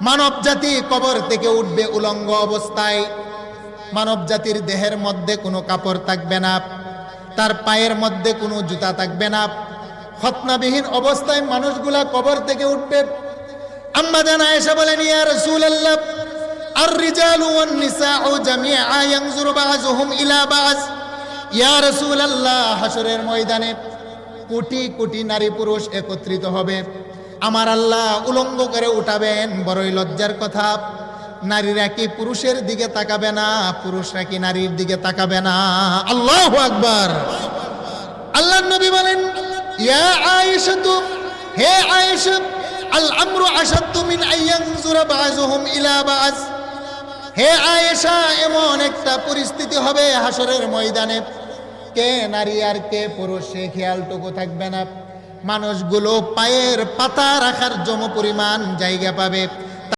মানব জাতি কবর থেকে উঠবে উলঙ্গ অবস্থায়। মানব জাতির দেহের মধ্যে কোনো কাপড় থাকবে না, তার পায়ের মধ্যে কোনো জুতা থাকবে না। খতনাবিহীন অবস্থায় মানুষগুলা কবর থেকে উঠবে। আম্মা জান আয়েশা বলেন, ইয়া রাসূলুল্লাহ, আর-রিজালু ওয়ান-নিসাউ জামিআ ইয়ানজুরু বা'যুহুম ইলা বা'য। ইয়া রাসূলুল্লাহ, হাসরের ময়দানে কোটি কোটি নারী পুরুষ একত্রিত হবে, আমার আল্লাহ উলঙ্গ করে উঠাবেন। বড়ই লজ্জার কথা, নারীরা কি পুরুষের দিকে তাকাবে না, পুরুষরা কি নারীর দিকে তাকাবে না? আল্লাহু আকবার। আল্লাহর নবী বলেন, ইয়া আয়েশা, হে আয়েশা, আল আমরু আশাদ্দু মিন আইয়ানজুরা বা'যুহুম ইলা বা'য। হে আয়েশা, এমন একটা পরিস্থিতি হবে হাসরের ময়দানে, কে নারী আর কে পুরুষ সে খেয়ালটুকু থাকবে না। মানুষগুলো পায়ের পাতা রাখার জম পরিমাণ জায়গা পাবে।